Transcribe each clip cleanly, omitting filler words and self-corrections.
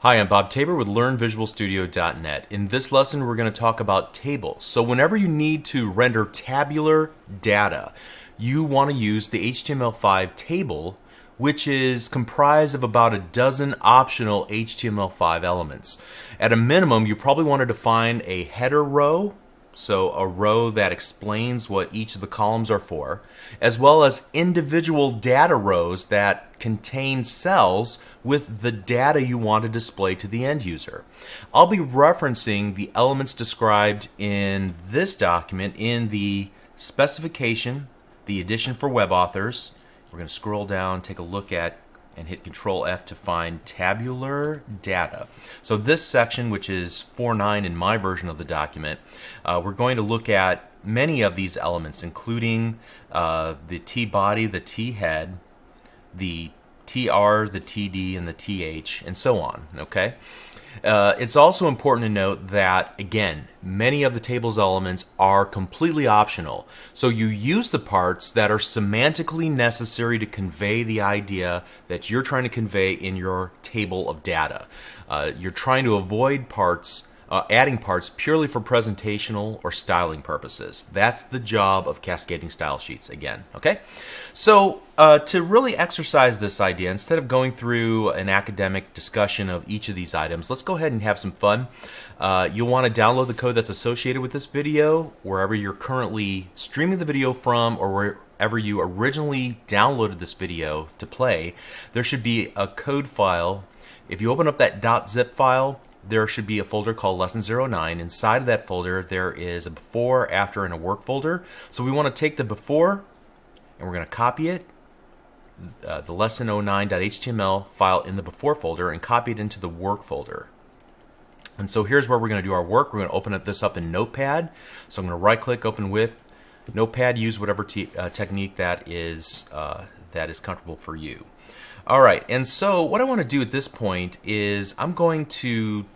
Hi, I'm Bob Tabor with LearnVisualStudio.net. In this lesson, we're going to talk about tables. So whenever you need to render tabular data, you want to use the HTML5 table, which is comprised of about a dozen optional HTML5 elements. At a minimum, you probably want to define a header row, so a row that explains what each of the columns are for, as well as individual data rows that contain cells with the data you want to display to the end user. I'll be referencing the elements described in this document in the specification, the edition for web authors. We're going to scroll down, take a look at, and hit Control F to find tabular data. So this section, which is 4.9 in my version of the document, we're going to look at many of these elements, including the T body, the T head, the TR, the TD, and the TH, and so on. Okay. It's also important to note that, again, many of the table's elements are completely optional. So you use the parts that are semantically necessary to convey the idea that you're trying to convey in your table of data. You're trying to avoid adding parts purely for presentational or styling purposes. That's the job of cascading style sheets, again. Okay? So to really exercise this idea, instead of going through an academic discussion of each of these items, let's go ahead and have some fun. You'll want to download the code that's associated with this video wherever you're currently streaming the video from, or wherever you originally downloaded this video to play. There should be a code file. If you open up that .zip file, there should be a folder called Lesson 09. Inside of that folder, there is a before, after, and a work folder. So we want to take the before, and we're going to copy it, the lesson09.html file in the before folder, and copy it into the work folder. And so here's where we're going to do our work. We're going to open this up in Notepad. So I'm going to right-click, open with Notepad. Use whatever technique that is comfortable for you. All right, and so what I want to do at this point is I'm going to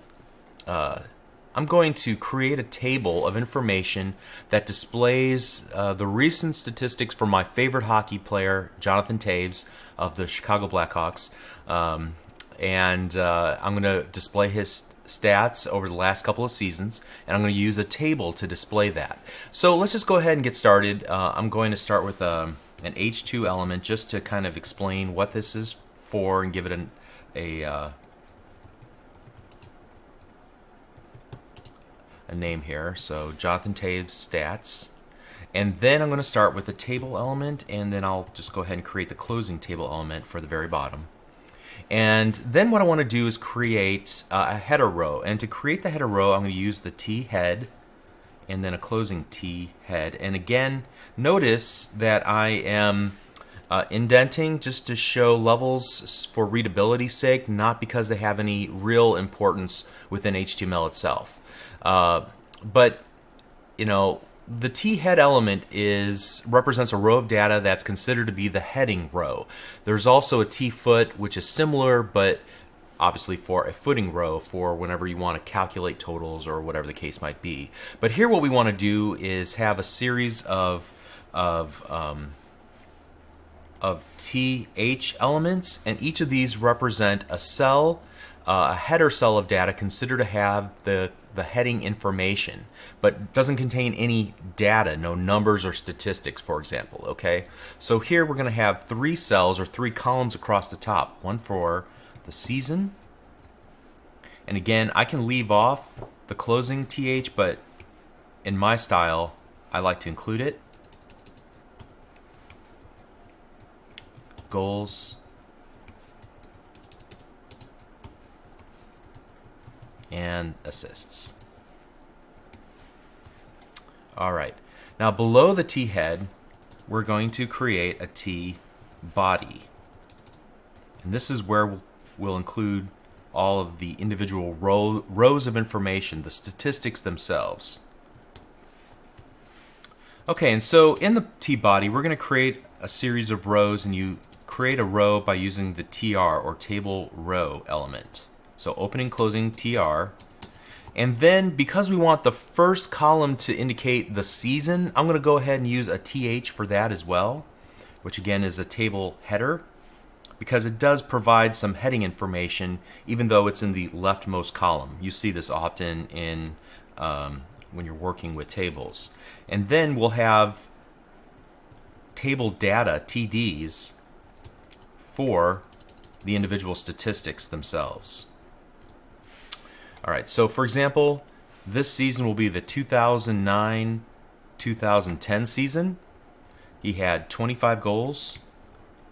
create a table of information that displays the recent statistics for my favorite hockey player, Jonathan Toews of the Chicago Blackhawks, and I'm going to display his stats over the last couple of seasons, and I'm going to use a table to display that. So let's just go ahead and get started. I'm going to start with an H2 element just to kind of explain what this is for and give it a name here. So Jonathan Toews stats. And then I'm going to start with the table element, and then I'll just go ahead and create the closing table element for the very bottom. And then what I want to do is create a header row. And to create the header row, I'm going to use the T head and then a closing T head. And again, notice that I am indenting just to show levels for readability's sake, not because they have any real importance within HTML itself. But you know, the T head element represents a row of data that's considered to be the heading row. There's also a T foot, which is similar, but obviously for a footing row for whenever you want to calculate totals or whatever the case might be. But here what we want to do is have a series of TH elements, and each of these represent a cell, a header cell of data considered to have the heading information, but doesn't contain any data, no numbers or statistics, for example. Okay, so here we're going to have 3 cells or 3 columns across the top, one for the season, and again I can leave off the closing TH, but in my style I like to include it. Goals, and assists. All right, now below the T head we're going to create a T body, and this is where we'll include all of the individual rows of information, the statistics themselves. Okay, and so in the T body we're going to create a series of rows, and you create a row by using the TR or table row element. So opening, closing TR. And then because we want the first column to indicate the season, I'm going to go ahead and use a TH for that as well, which again is a table header. because it does provide some heading information even though it's in the leftmost column. You see this often in when you're working with tables. And then we'll have table data, TDs, for the individual statistics themselves. All right, so for example, this season will be the 2009-2010 season. He had 25 goals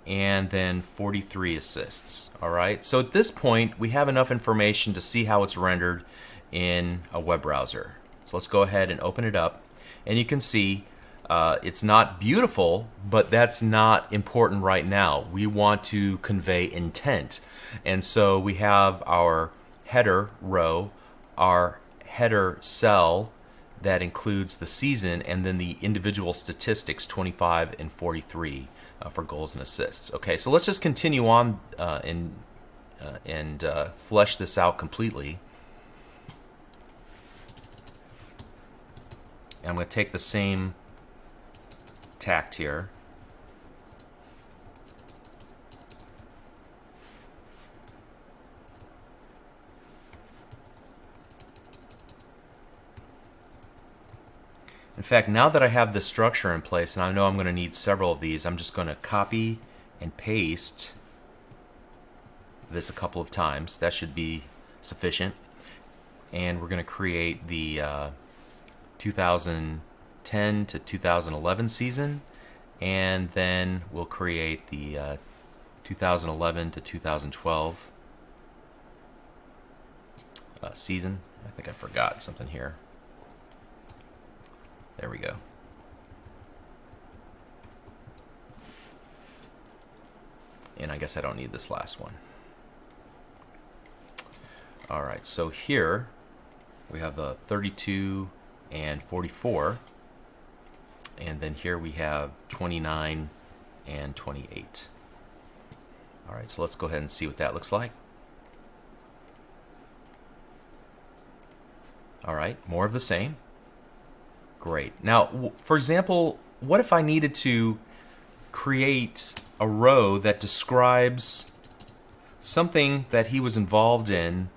and then 43 assists. All right, so at this point, we have enough information to see how it's rendered in a web browser. So let's go ahead and open it up, and you can see it's not beautiful, but that's not important right now. We want to convey intent, and so we have our header row, our header cell that includes the season, and then the individual statistics 25 and 43 for goals and assists. Okay, so let's just continue on and flesh this out completely. And I'm going to take the same tact here. In fact, now that I have this structure in place, and I know I'm going to need several of these, I'm just going to copy and paste this a couple of times. That should be sufficient. And we're going to create the 2010 to 2011 season, and then we'll create the 2011 to 2012 season. I think I forgot something here. There we go. And I guess I don't need this last one. All right, so here we have the 32 and 44, and then here we have 29 and 28. All right, so let's go ahead and see what that looks like. All right, more of the same. Great. Now, for example, what if I needed to create a row that describes something that he was involved in,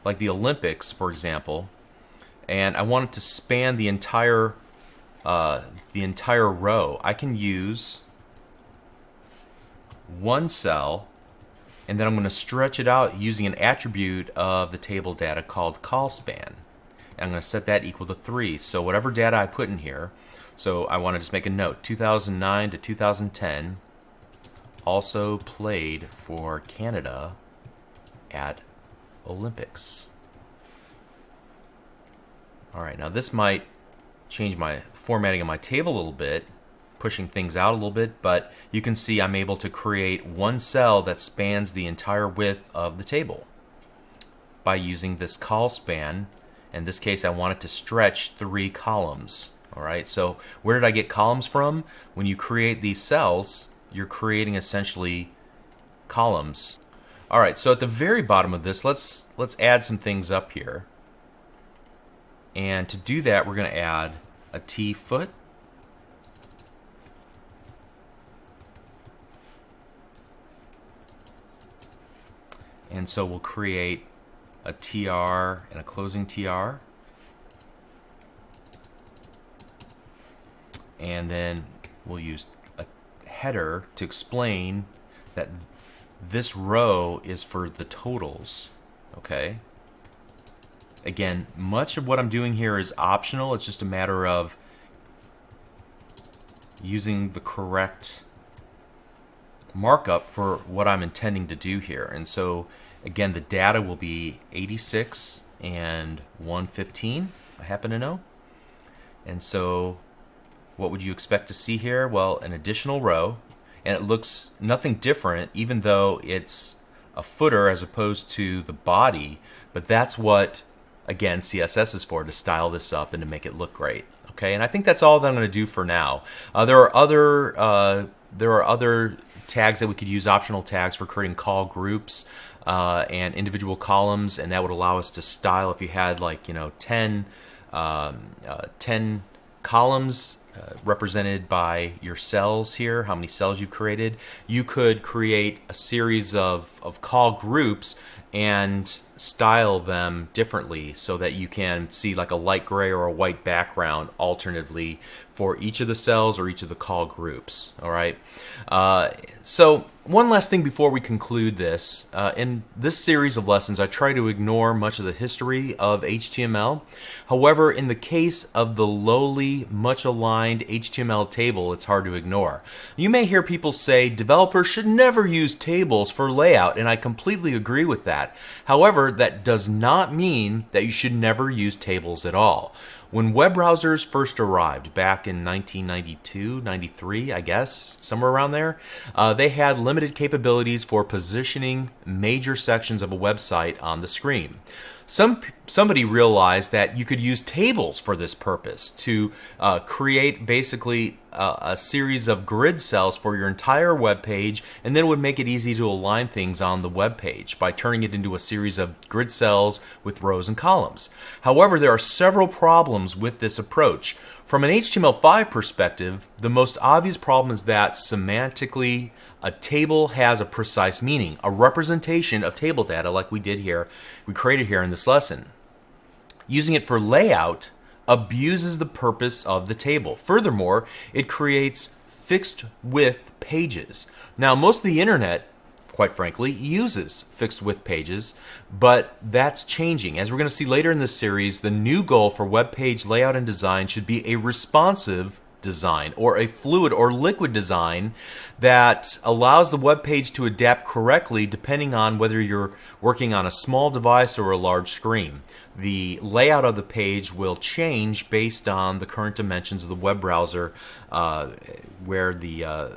like the Olympics, for example, and I wanted to span the entire row? I can use one cell, and then I'm going to stretch it out using an attribute of the table data called callSpan. I'm going to set that equal to 3. So whatever data I put in here, so I want to just make a note, 2009 to 2010, also played for Canada at Olympics. All right, now this might change my formatting of my table a little bit, pushing things out a little bit, but you can see I'm able to create one cell that spans the entire width of the table by using this callSpan. In this case, I want it to stretch 3 columns. All right, so where did I get columns from? When you create these cells, you're creating essentially columns. All right, so at the very bottom of this, let's add some things up here. And to do that, we're going to add a T foot. And so we'll create a TR and a closing TR. And then we'll use a header to explain that this row is for the totals. Okay? Again, much of what I'm doing here is optional. It's just a matter of using the correct markup for what I'm intending to do here. And so again, the data will be 86 and 115, I happen to know. And so what would you expect to see here? Well, an additional row, and it looks nothing different even though it's a footer as opposed to the body, but that's what, again, CSS is for, to style this up and to make it look great. Okay, and I think that's all that I'm going to do for now. There are other tags that we could use, optional tags for creating call groups and individual columns, and that would allow us to style if you had, like, 10 columns represented by your cells here, how many cells you've created. You could create a series of call groups and style them differently so that you can see like a light gray or a white background alternatively for each of the cells or each of the call groups. All right. So one last thing before we conclude this. In this series of lessons, I try to ignore much of the history of HTML. However, in the case of the lowly, much aligned HTML table, it's hard to ignore. You may hear people say developers should never use tables for layout, and I completely agree with that. However, that does not mean that you should never use tables at all. When web browsers first arrived back in 1992, 93, I guess, somewhere around there, they had limited capabilities for positioning major sections of a website on the screen. Somebody realized that you could use tables for this purpose to create basically a series of grid cells for your entire web page, and then it would make it easy to align things on the web page by turning it into a series of grid cells with rows and columns. However, there are several problems with this approach. From an HTML5 perspective, the most obvious problem is that semantically a table has a precise meaning, a representation of table data like we created here in this lesson. Using it for layout abuses the purpose of the table. Furthermore, it creates fixed width pages. Now, most of the internet, quite frankly, uses fixed width pages, but that's changing. As we're going to see later in this series, the new goal for web page layout and design should be a responsive design or a fluid or liquid design that allows the web page to adapt correctly depending on whether you're working on a small device or a large screen. The layout of the page will change based on the current dimensions of the web browser where the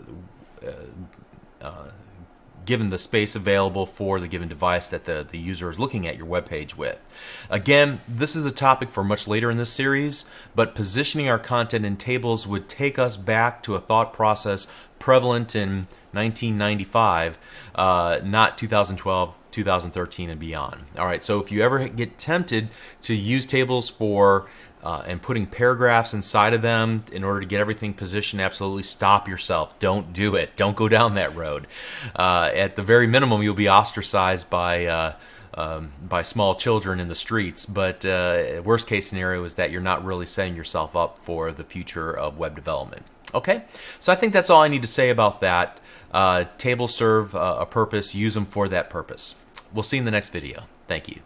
given the space available for the given device that the user is looking at your web page with. Again, this is a topic for much later in this series, but positioning our content in tables would take us back to a thought process prevalent in 1995, not 2012, 2013 and beyond. All right, so if you ever get tempted to use tables for and putting paragraphs inside of them in order to get everything positioned, absolutely stop yourself. Don't do it. Don't go down that road. At the very minimum, you'll be ostracized by small children in the streets. But worst case scenario is that you're not really setting yourself up for the future of web development. Okay, so I think that's all I need to say about that. Tables serve a purpose. Use them for that purpose. We'll see you in the next video. Thank you.